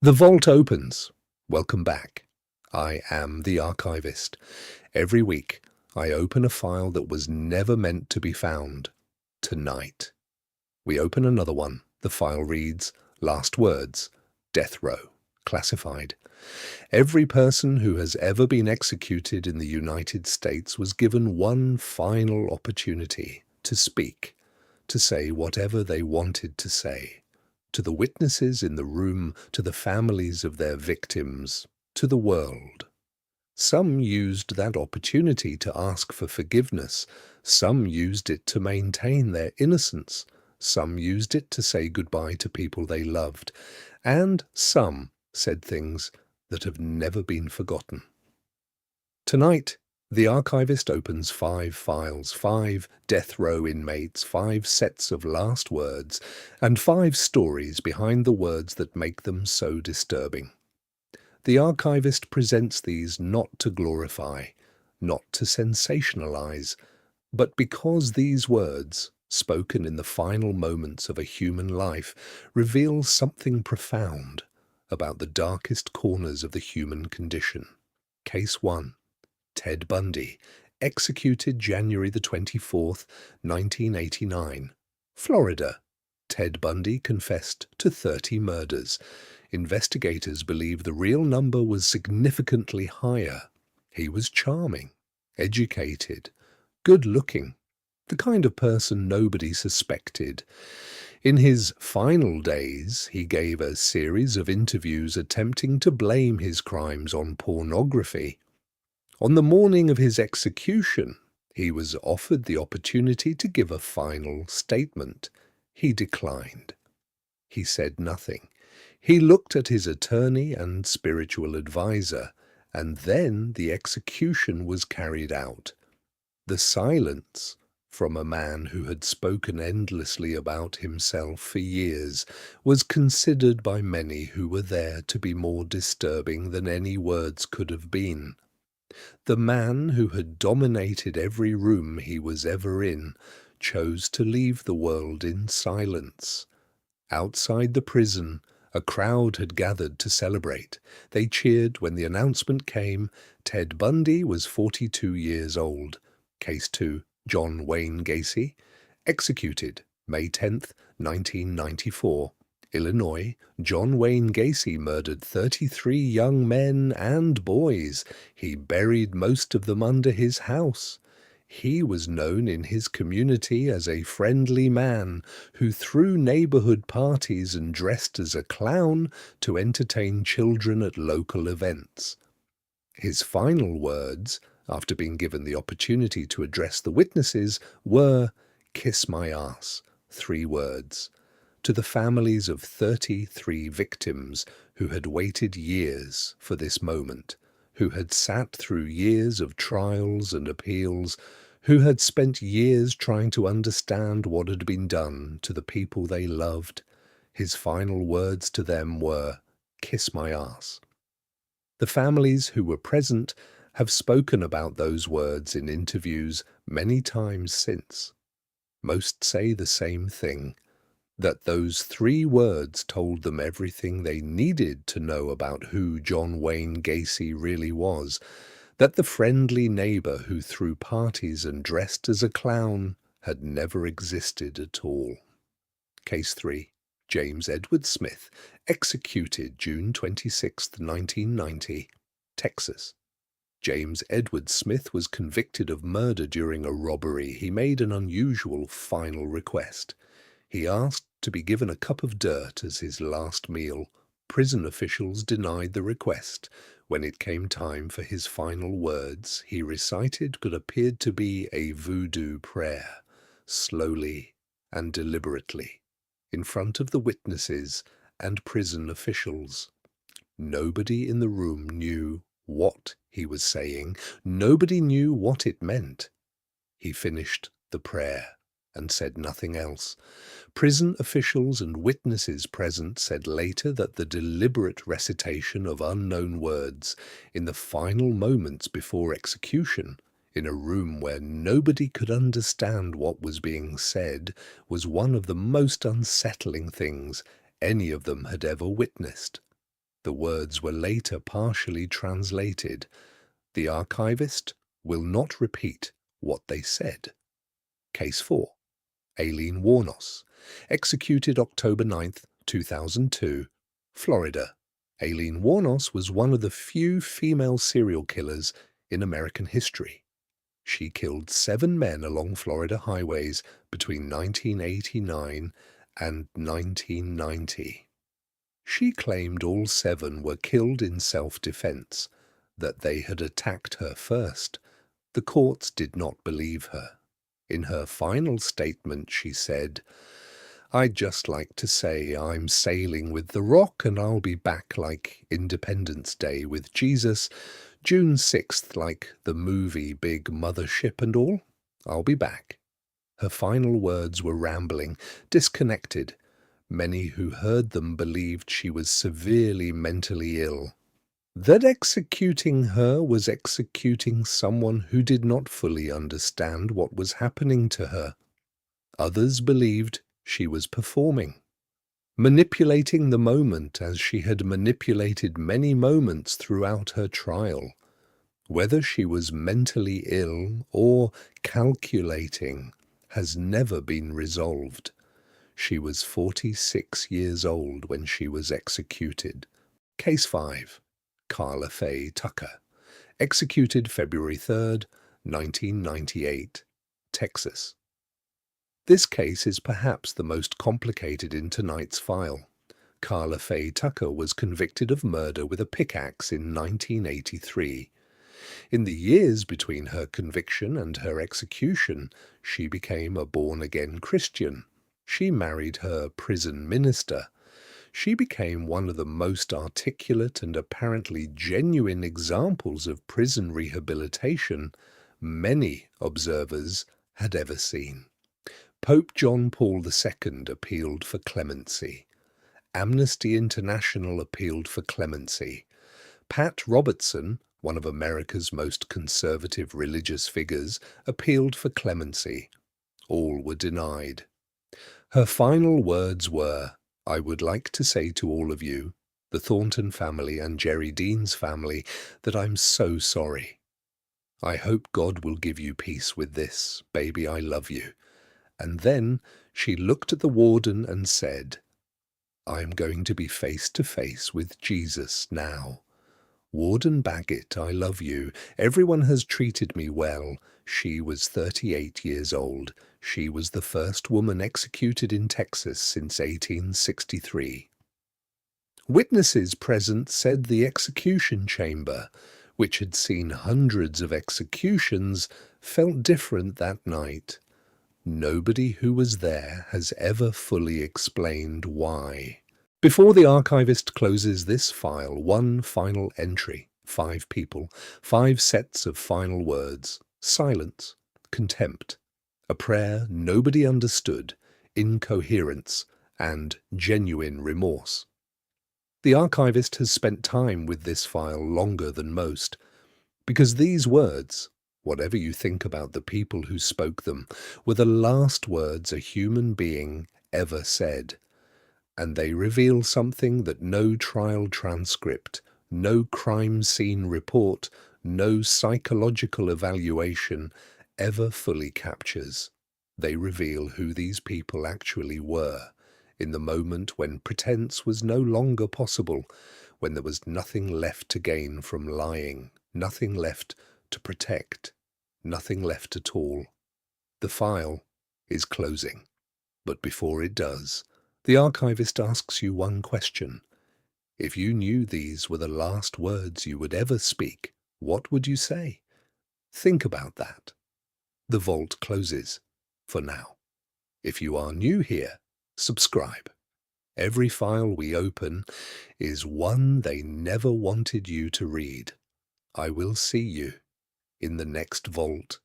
The vault opens. Welcome back. I am the archivist. Every week, I open a file that was never meant to be found. Tonight, we open another one. The file reads, Last Words, Death Row, Classified. Every person who has ever been executed in the United States was given one final opportunity to speak, to say whatever they wanted to say. To the witnesses in the room, to the families of their victims, to the world. Some used that opportunity to ask for forgiveness. Some used it to maintain their innocence. Some used it to say goodbye to people they loved. And some said things that have never been forgotten. Tonight, the archivist opens 5 files, 5 death row inmates, 5 sets of last words, and 5 stories behind the words that make them so disturbing. The archivist presents these not to glorify, not to sensationalize, but because these words, spoken in the final moments of a human life, reveal something profound about the darkest corners of the human condition. Case 1. Ted Bundy, executed January the 24th, 1989. Florida. Ted Bundy confessed to 30 murders. Investigators believe the real number was significantly higher. He was charming, educated, good-looking, the kind of person nobody suspected. In his final days, he gave a series of interviews attempting to blame his crimes on pornography. On the morning of his execution, he was offered the opportunity to give a final statement. He declined. He said nothing. He looked at his attorney and spiritual advisor, and then the execution was carried out. The silence from a man who had spoken endlessly about himself for years was considered by many who were there to be more disturbing than any words could have been. The man who had dominated every room he was ever in chose to leave the world in silence. Outside the prison, a crowd had gathered to celebrate. They cheered when the announcement came. Ted Bundy was 42 years old. Case 2, John Wayne Gacy, executed May 10th, 1994. Illinois, John Wayne Gacy murdered 33 young men and boys. He buried most of them under his house. He was known in his community as a friendly man who threw neighborhood parties and dressed as a clown to entertain children at local events. His final words, after being given the opportunity to address the witnesses, were, "Kiss my ass," 3 words. To the families of 33 victims who had waited years for this moment, who had sat through years of trials and appeals, who had spent years trying to understand what had been done to the people they loved, his final words to them were, "Kiss my ass." The families who were present have spoken about those words in interviews many times since. Most say the same thing, that those 3 words told them everything they needed to know about who John Wayne Gacy really was, that the friendly neighbor who threw parties and dressed as a clown had never existed at all. Case 3. James Edward Smith, executed June 26, 1990, Texas. James Edward Smith was convicted of murder during a robbery. He made an unusual final request. He asked to be given a cup of dirt as his last meal. Prison officials denied the request. When it came time for his final words, he recited what appeared to be a voodoo prayer, slowly and deliberately, in front of the witnesses and prison officials. Nobody in the room knew what he was saying. Nobody knew what it meant. He finished the prayer and said nothing else. Prison officials and witnesses present said later that the deliberate recitation of unknown words in the final moments before execution, in a room where nobody could understand what was being said, was one of the most unsettling things any of them had ever witnessed. The words were later partially translated. The archivist will not repeat what they said. Case 4. Aileen Wuornos, executed October 9th, 2002, Florida. Aileen Wuornos was one of the few female serial killers in American history. She killed 7 men along Florida highways between 1989 and 1990. She claimed all 7 were killed in self-defense, that they had attacked her first. The courts did not believe her. In her final statement, she said, "I'd just like to say I'm sailing with the Rock and I'll be back like Independence Day with Jesus, June 6th like the movie Big Mothership and all. I'll be back." Her final words were rambling, disconnected. Many who heard them believed she was severely mentally ill. That executing her was executing someone who did not fully understand what was happening to her. Others believed she was performing, manipulating the moment as she had manipulated many moments throughout her trial. Whether she was mentally ill or calculating has never been resolved. She was 46 years old when she was executed. Case 5. Carla Faye Tucker, executed February 3rd, 1998, Texas. This case is perhaps the most complicated in tonight's file. Carla Faye Tucker was convicted of murder with a pickaxe in 1983. In the years between her conviction and her execution, she became a born-again Christian. She married her prison minister. She became one of the most articulate and apparently genuine examples of prison rehabilitation many observers had ever seen. Pope John Paul II appealed for clemency. Amnesty International appealed for clemency. Pat Robertson, one of America's most conservative religious figures, appealed for clemency. All were denied. Her final words were, "I would like to say to all of you, the Thornton family and Jerry Dean's family, that I'm so sorry. I hope God will give you peace with this. Baby, I love you." And then she looked at the warden and said, "I am going to be face to face with Jesus now. Warden Baggett, I love you. Everyone has treated me well." She was 38 years old. She was the first woman executed in Texas since 1863. Witnesses present said the execution chamber, which had seen hundreds of executions, felt different that night. Nobody who was there has ever fully explained why. Before the archivist closes this file, one final entry. 5 people, 5 sets of final words. Silence, contempt, a prayer nobody understood, incoherence, and genuine remorse. The archivist has spent time with this file longer than most, because these words, whatever you think about the people who spoke them, were the last words a human being ever said. And they reveal something that no trial transcript, no crime scene report, no psychological evaluation ever fully captures. They reveal who these people actually were, in the moment when pretense was no longer possible, when there was nothing left to gain from lying, nothing left to protect, nothing left at all. The file is closing, but before it does, the archivist asks you one question. If you knew these were the last words you would ever speak, what would you say? Think about that. The vault closes, for now. If you are new here, subscribe. Every file we open is one they never wanted you to read. I will see you in the next vault.